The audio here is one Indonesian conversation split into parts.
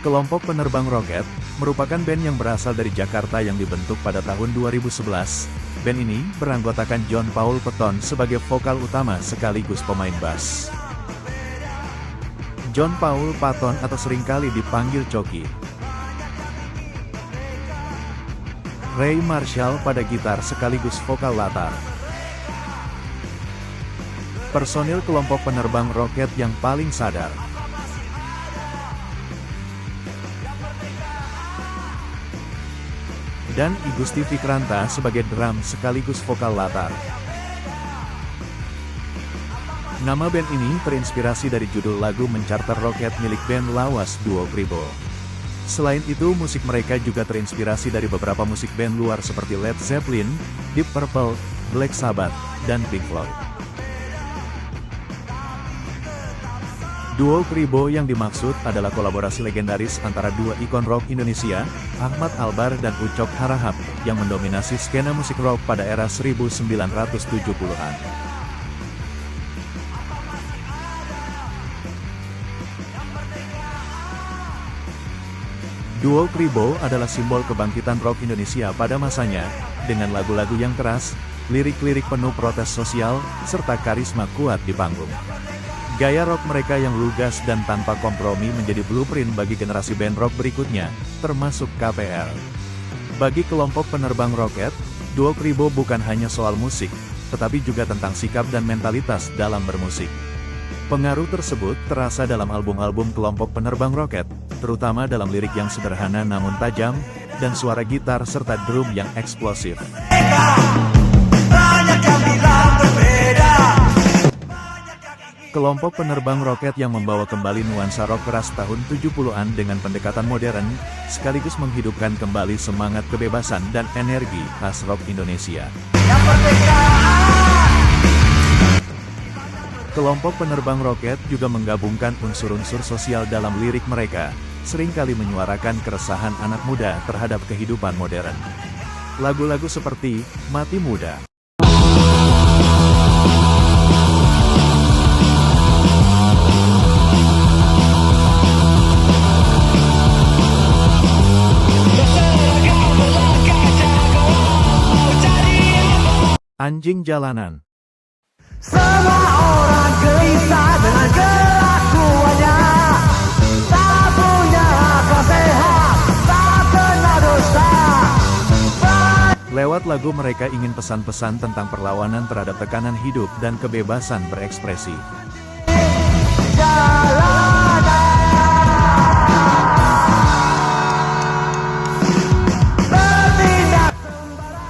Kelompok Penerbang Roket merupakan band yang berasal dari Jakarta yang dibentuk pada tahun 2011. Band ini beranggotakan John Paul Patton sebagai vokal utama sekaligus pemain bass. John Paul Patton atau seringkali dipanggil Coki. Ray Marshall pada gitar sekaligus vokal latar. Personil kelompok penerbang roket yang paling sadar. Dan Igusti Fikranta sebagai drum sekaligus vokal latar. Nama band ini terinspirasi dari judul lagu Mencarter Roket milik band lawas Duo Kribo. Selain itu musik mereka juga terinspirasi dari beberapa musik band luar seperti Led Zeppelin, Deep Purple, Black Sabbath, dan Pink Floyd. Duo Kribo yang dimaksud adalah kolaborasi legendaris antara dua ikon rock Indonesia, Ahmad Albar dan Ucok Harahap, yang mendominasi skena musik rock pada era 1970-an. Duo Kribo adalah simbol kebangkitan rock Indonesia pada masanya, dengan lagu-lagu yang keras, lirik-lirik penuh protes sosial, serta karisma kuat di panggung. Gaya rock mereka yang lugas dan tanpa kompromi menjadi blueprint bagi generasi band rock berikutnya, termasuk KPR. Bagi kelompok penerbang roket, Duo Kribo bukan hanya soal musik, tetapi juga tentang sikap dan mentalitas dalam bermusik. Pengaruh tersebut terasa dalam album-album kelompok penerbang roket, terutama dalam lirik yang sederhana namun tajam, dan suara gitar serta drum yang eksplosif. Kelompok penerbang roket yang membawa kembali nuansa rock keras tahun 70-an dengan pendekatan modern, sekaligus menghidupkan kembali semangat kebebasan dan energi khas rock Indonesia. Kelompok penerbang roket juga menggabungkan unsur-unsur sosial dalam lirik mereka, seringkali menyuarakan keresahan anak muda terhadap kehidupan modern. Lagu-lagu seperti Mati Muda, Anjing Jalanan, Semua orang gelisah dengan kelakuannya, tak punya akal sehat, tak kenal dosa. lewat lagu mereka ingin pesan-pesan tentang perlawanan terhadap tekanan hidup dan kebebasan berekspresi.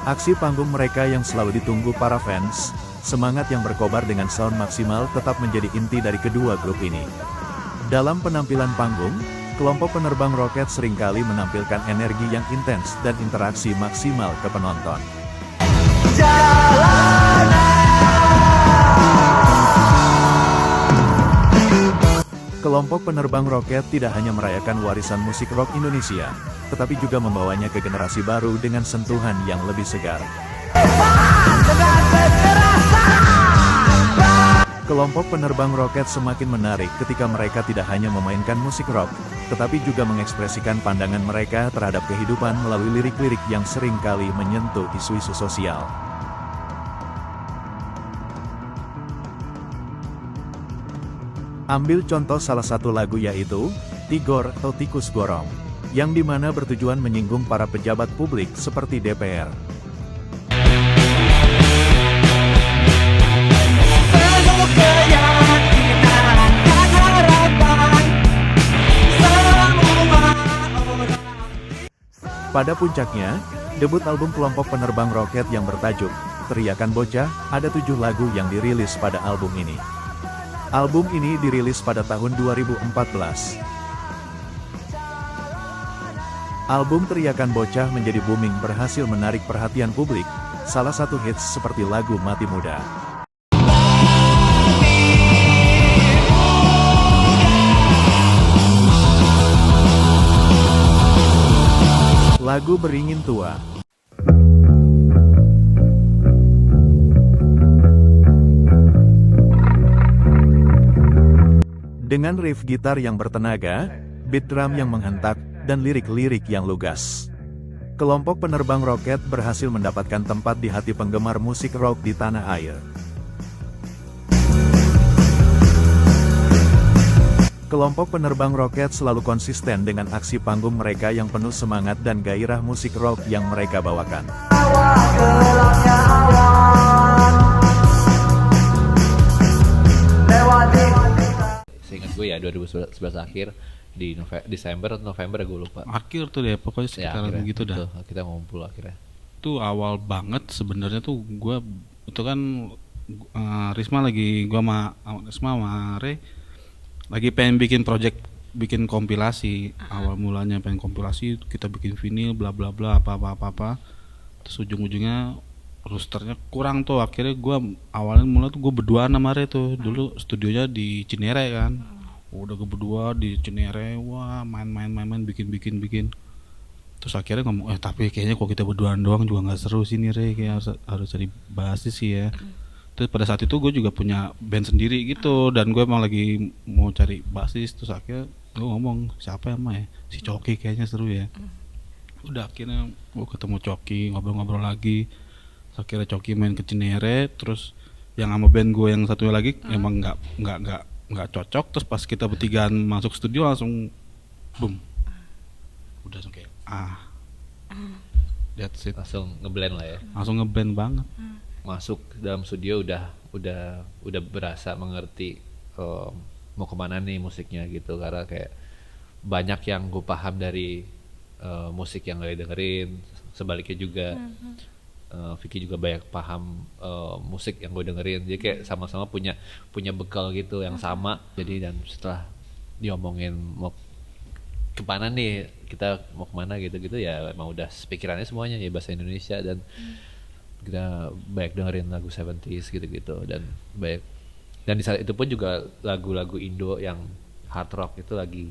Aksi panggung mereka yang selalu ditunggu para fans, semangat yang berkobar dengan sound maksimal tetap menjadi inti dari kedua grup ini. Dalam penampilan panggung, kelompok penerbang roket seringkali menampilkan energi yang intens dan interaksi maksimal ke penonton. Kelompok penerbang roket tidak hanya merayakan warisan musik rock Indonesia, tetapi juga membawanya ke generasi baru dengan sentuhan yang lebih segar. Kelompok penerbang roket semakin menarik ketika mereka tidak hanya memainkan musik rock, tetapi juga mengekspresikan pandangan mereka terhadap kehidupan melalui lirik-lirik yang seringkali menyentuh isu-isu sosial. Ambil contoh salah satu lagu yaitu Tigor atau Tikus Gorong, yang dimana bertujuan menyinggung para pejabat publik seperti DPR. Pada puncaknya, debut album kelompok penerbang roket yang bertajuk Teriakan Bocah, ada 7 lagu yang dirilis pada album ini. Album ini dirilis pada tahun 2014. Album Teriakan Bocah menjadi booming, berhasil menarik perhatian publik, salah satu hits seperti lagu Mati Muda. Lagu Beringin Tua. Dengan riff gitar yang bertenaga, beat drum yang menghentak, dan lirik-lirik yang lugas. Kelompok penerbang roket berhasil mendapatkan tempat di hati penggemar musik rock di tanah air. Kelompok penerbang roket selalu konsisten dengan aksi panggung mereka yang penuh semangat dan gairah musik rock yang mereka bawakan. Seingat gue ya 2011 akhir di Desember atau November gue lupa. Akhir tuh deh pokoknya sekitar akhirnya, begitu dah. betul, kita ngumpul akhirnya. Itu awal banget sebenarnya tuh gue itu kan Risma sama Re lagi pengen bikin project, bikin kompilasi. Awal mulanya pengen kompilasi, kita bikin vinyl bla bla bla apa. Terus ujung-ujungnya rosternya kurang tuh. Akhirnya gue awalnya mulai tuh gue berdua sama Re tuh. Dulu studionya di Cinere kan. Udah gue berdua di Cinere, wah main bikin. Terus akhirnya ngomong, tapi kayaknya kalau kita berduaan doang juga nggak seru sih nih Re, kayak harus cari basis sih ya. Terus pada saat itu gue juga punya band sendiri gitu, dan gue emang lagi mau cari basis. Terus akhirnya gue ngomong, siapa ya si Coki kayaknya seru ya. Udah akhirnya gue ketemu Coki, ngobrol-ngobrol lagi. Terus akhirnya Coki main ke Cinere, terus yang sama band gue yang satunya lagi emang nggak cocok. Terus pas kita bertigaan masuk studio langsung boom, udah langsung kayak that's it, Langsung ngeblend lah ya. langsung ngeband banget. Masuk dalam studio udah berasa mengerti mau kemana nih musiknya gitu, karena kayak banyak yang gue paham dari musik yang gue dengerin, sebaliknya juga Vicky juga banyak paham musik yang gue dengerin, jadi kayak sama-sama punya bekal gitu yang sama. Jadi dan setelah diomongin mau kemana nih, kita mau kemana gitu ya emang udah pikirannya semuanya ya bahasa Indonesia, dan kita banyak dengerin lagu 70s gitu dan di saat itu pun juga lagu-lagu Indo yang hard rock itu lagi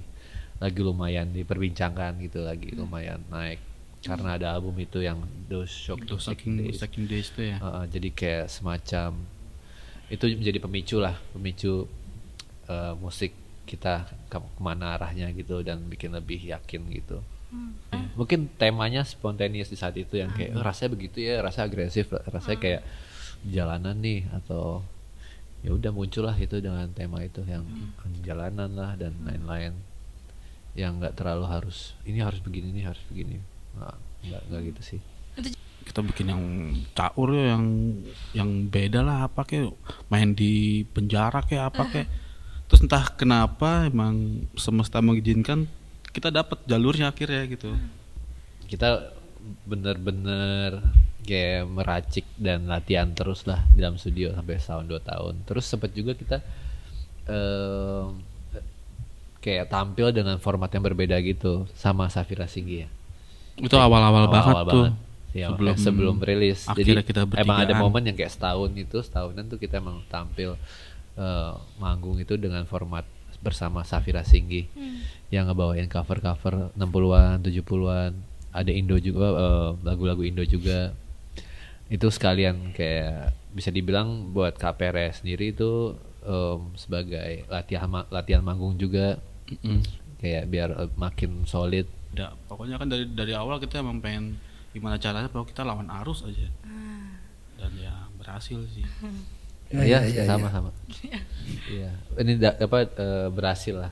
lumayan diperbincangkan gitu, lagi lumayan naik karena ada album itu yang Those Shocking Days itu ya. Jadi kayak semacam itu menjadi pemicu musik kita kemana arahnya gitu, dan bikin lebih yakin gitu. Mungkin temanya spontaneous di saat itu yang kayak rasanya begitu ya, rasa agresif, rasanya kayak jalanan nih, atau ya udah muncullah itu dengan tema itu yang jalanan lah dan lain-lain, yang nggak terlalu harus begini nggak gitu sih. Kita bikin yang caur ya, yang beda lah, apa kayak main di penjara kayak apa kayak. Terus entah kenapa emang semesta mengizinkan kita dapat jalurnya akhirnya gitu. Kita bener-bener kayak meracik dan latihan terus lah di dalam studio sampai setahun 2 tahun. Terus sempat juga kita kayak tampil dengan format yang berbeda gitu sama Safira Singgi ya. Itu awal-awal banget tuh. Ya, sebelum rilis. Jadi kita emang ada momen yang kayak setahunan tuh kita emang tampil manggung itu dengan format bersama Safira Singgi yang ngebawain cover-cover 60-an, 70-an. Ada Indo juga, lagu-lagu Indo juga. Itu sekalian kayak bisa dibilang buat KPRS sendiri itu sebagai latihan manggung juga. Kayak biar makin solid. Ya, pokoknya kan dari awal kita emang pengen gimana caranya bahwa kita lawan arus aja. Dan ya berhasil sih. Iya, sama-sama. Iya. Ini berhasil lah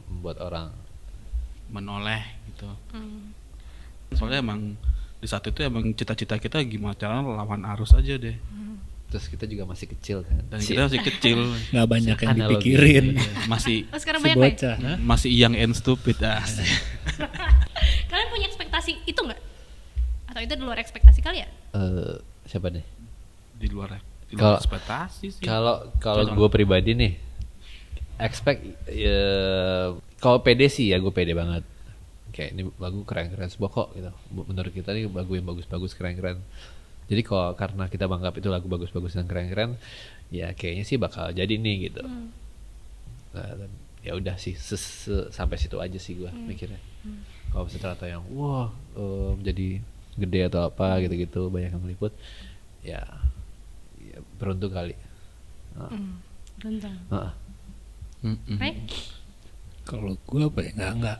membuat orang menoleh gitu. Soalnya emang di saat itu emang cita-cita kita gimana caranya lawan arus aja deh. Terus kita juga masih kecil kan. Dan kita masih kecil. Nggak banyak yang Analogi. dipikirin. Masih sekarang Si banyak nggak ya? bocah. masih young and stupid. Kalian punya ekspektasi itu nggak? Atau itu di luar ekspektasi kali ya? Siapa nih? Di luar Kalau- ekspektasi sih. Kalau gue pribadi nih, expect kalau pede sih ya gue pede banget. Kayak ini lagu keren-keren semua kok gitu. Menurut kita nih lagu yang bagus-bagus keren-keren. Jadi kalau karena kita menganggap itu lagu bagus-bagus dan keren-keren, ya kayaknya sih bakal jadi nih gitu. Nah, dan ya udah sih sampai situ aja sih gue mikirnya. Kalau ternyata yang wah jadi gede atau apa gitu-gitu banyak yang meliput, ya beruntung kali. Beruntung. Heeh. Right? Kalau gue apa ya, nggak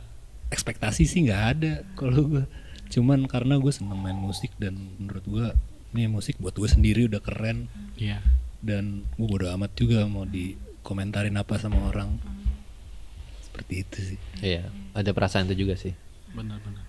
ekspektasi sih nggak ada kalau gue. Cuman karena gue seneng main musik dan menurut gue ini musik buat gue sendiri udah keren. Iya. Dan gue bodo amat juga mau dikomentarin apa sama orang. Seperti itu sih. Iya, ada perasaan itu juga sih. Benar-benar.